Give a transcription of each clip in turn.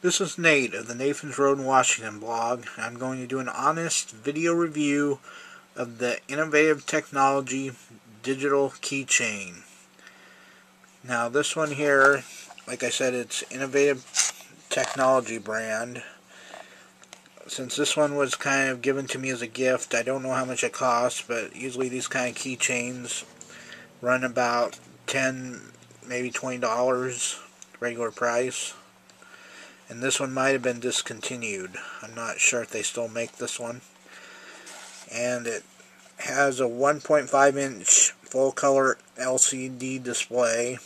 This is Nate of the Nathan's Road in Washington blog. I'm going to do an honest video review of the Innovative Technology digital keychain. Now this one here, like I said, it's Innovative Technology brand. Since this one was kind of given to me as a gift, I don't know how much it costs, but usually these kind of keychains run about $10, maybe $20 regular price. And this one might have been discontinued. I'm not sure if they still make this one. And it has a 1.5 inch full color LCD display.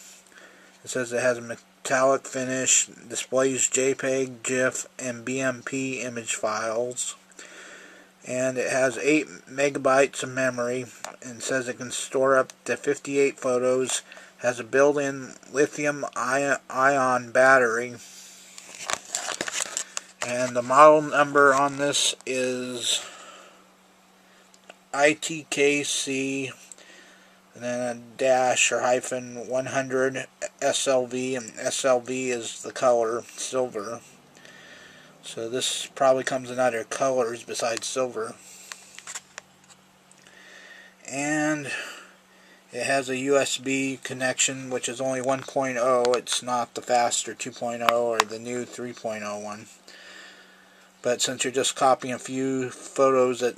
It says it has a metallic finish, displays JPEG, GIF, and BMP image files. And it has 8 megabytes of memory, and says it can store up to 58 photos. Has a built-in lithium-ion battery. And the model number on this is ITKC and then a dash or hyphen 100 SLV, and SLV is the color silver. So this probably comes in other colors besides silver. And it has a USB connection, which is only 1.0. It's not the faster 2.0 or the new 3.0 one. But since you're just copying a few photos, it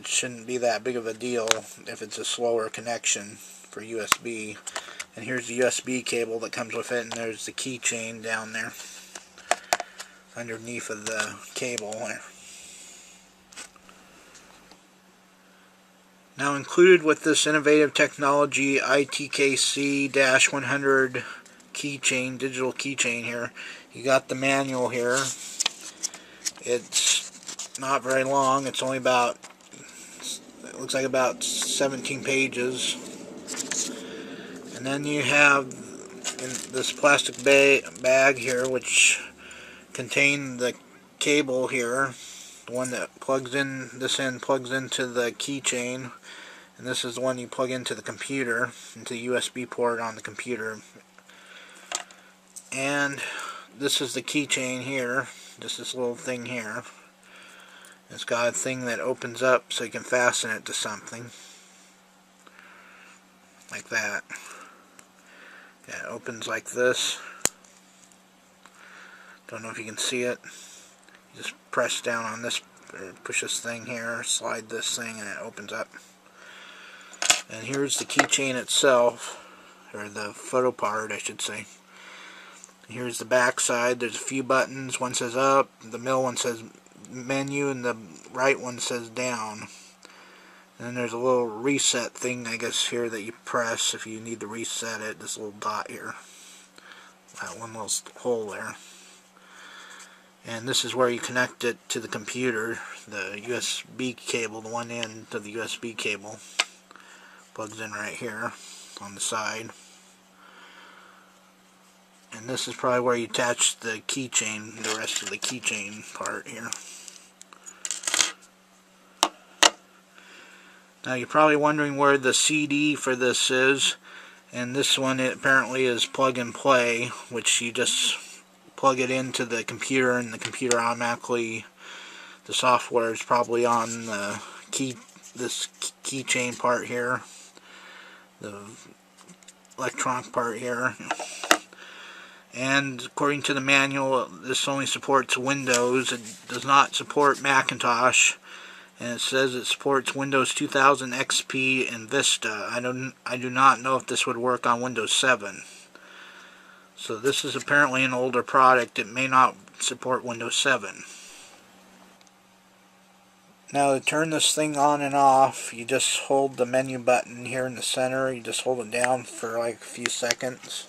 shouldn't be that big of a deal if it's a slower connection for USB. And here's the USB cable that comes with it, and there's the keychain down there underneath of the cable there. Now included with this Innovative Technology ITKC-100 keychain, digital keychain here, you got the manual here. It's not very long. It's only about, it looks like about 17 pages. And then you have in this plastic bag here, which contains the cable here. The one that plugs in, this end plugs into the keychain. And this is the one you plug into the computer, into the USB port on the computer. And this is the keychain here. Just this little thing here. It's got a thing that opens up so you can fasten it to something. Like that. Yeah, it opens like this. Don't know if you can see it. You just press down on this, or push this thing here, slide this thing, and it opens up. And here's the keychain itself, or the photo part, I should say. Here's the back side. There's a few buttons. One says up, the middle one says menu, and the right one says down. And then there's a little reset thing, I guess, here that you press if you need to reset it. This little dot here. That one little hole there. And this is where you connect it to the computer. The USB cable, the one end of the USB cable, plugs in right here on the side. And this is probably where you attach the keychain, the rest of the keychain part here. Now you're probably wondering where the CD for this is. And this one, it apparently is plug and play, which you just plug it into the computer, and the computer automatically, the software is probably on the this keychain part here, the electronic part here. And according to the manual, this only supports Windows. It does not support Macintosh, and it says it supports Windows 2000 XP and Vista. I do not know if this would work on Windows 7. So this is apparently an older product. It may not support Windows 7. Now to turn this thing on and off, you just hold the menu button here in the center. You just hold it down for like a few seconds.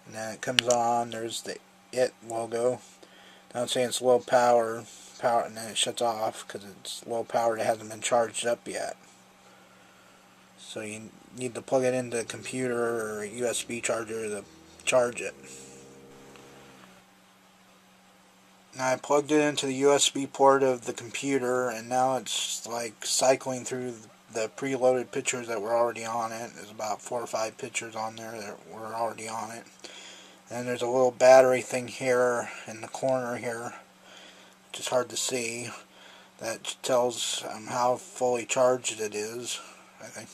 And then it comes on. There's the IT logo. Now it's saying it's low power, and then it shuts off because it's low powered. It hasn't been charged up yet. So you need to plug it into a computer or a USB charger to charge it. Now I plugged it into the USB port of the computer, and now it's like cycling through the preloaded pictures that were already on it. There's about 4 or 5 pictures on there that were already on it. And there's a little battery thing here in the corner here, which is hard to see. That tells how fully charged it is, I think.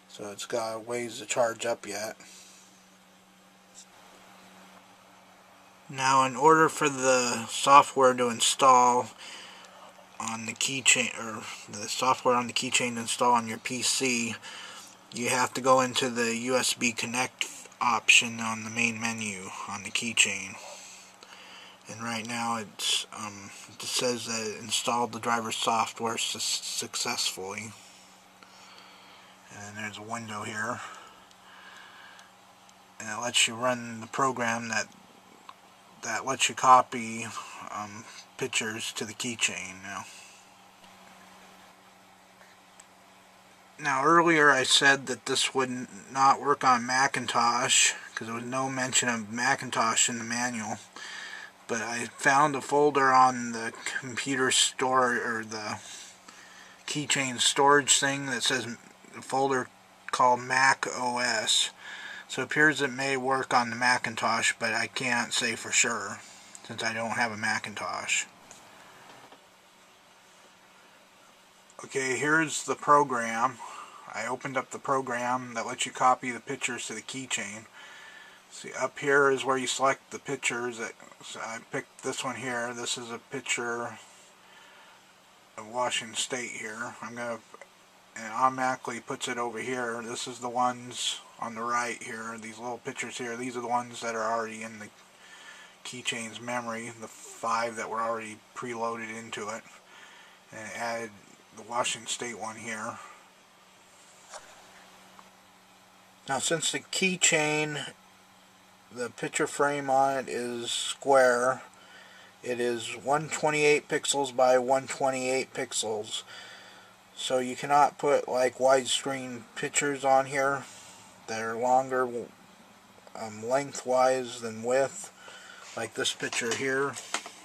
So it's got ways to charge up yet. Now, in order for the software to install on the keychain, or the software on the keychain to install on your PC, you have to go into the USB connect option on the main menu on the keychain. And right now it says that it installed the driver's software successfully. And there's a window here. And it lets you run the program that lets you copy pictures to the keychain now. Now earlier I said that this would not work on Macintosh because there was no mention of Macintosh in the manual. But I found a folder on the computer store, or the keychain storage thing, that says a folder called Mac OS. So it appears it may work on the Macintosh, but I can't say for sure since I don't have a Macintosh. Okay, here's the program. I opened up the program that lets you copy the pictures to the keychain. See, up here is where you select the pictures. So I picked this one here. This is a picture of Washington State here. And it automatically puts it over here. This is the ones on the right here. These little pictures here. These are the ones that are already in the keychain's memory. The 5 that were already preloaded into it. And it added the Washington State one here. Now, since the keychain, the picture frame on it is square, it is 128 pixels by 128 pixels. So you cannot put like widescreen pictures on here that are longer lengthwise than width, like this picture here,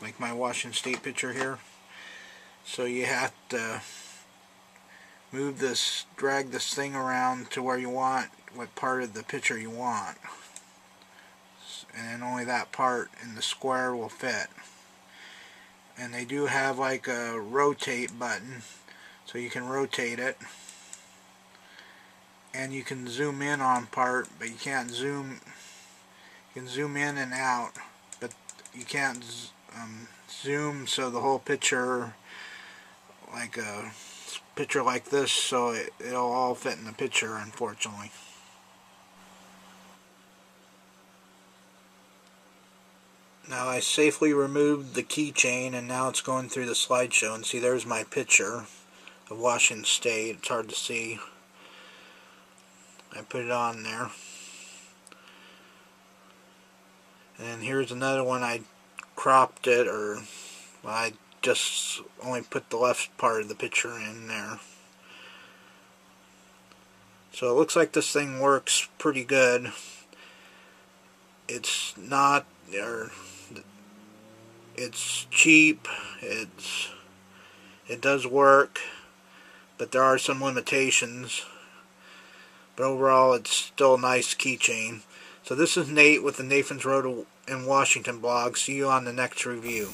like my Washington State picture here. So you have to move this, drag this thing around to where you want, what part of the picture you want. And then only that part in the square will fit. And they do have like a rotate button, so you can rotate it. And you can zoom in on part, but you can't zoom. You can zoom in and out, but you can't zoom so the whole picture, like a picture like this, so it'll all fit in the picture, unfortunately. Now I safely removed the keychain, and now it's going through the slideshow, and see, there's my picture of Washington State. It's hard to see. I put it on there. And here's another one. I cropped it, or well, I just only put the left part of the picture in there. So it looks like this thing works pretty good. It's not, or it's cheap, it does work, but there are some limitations. But overall, it's still a nice keychain. So this is Nate with the Nathan's Road in Washington blog. See you on the next review.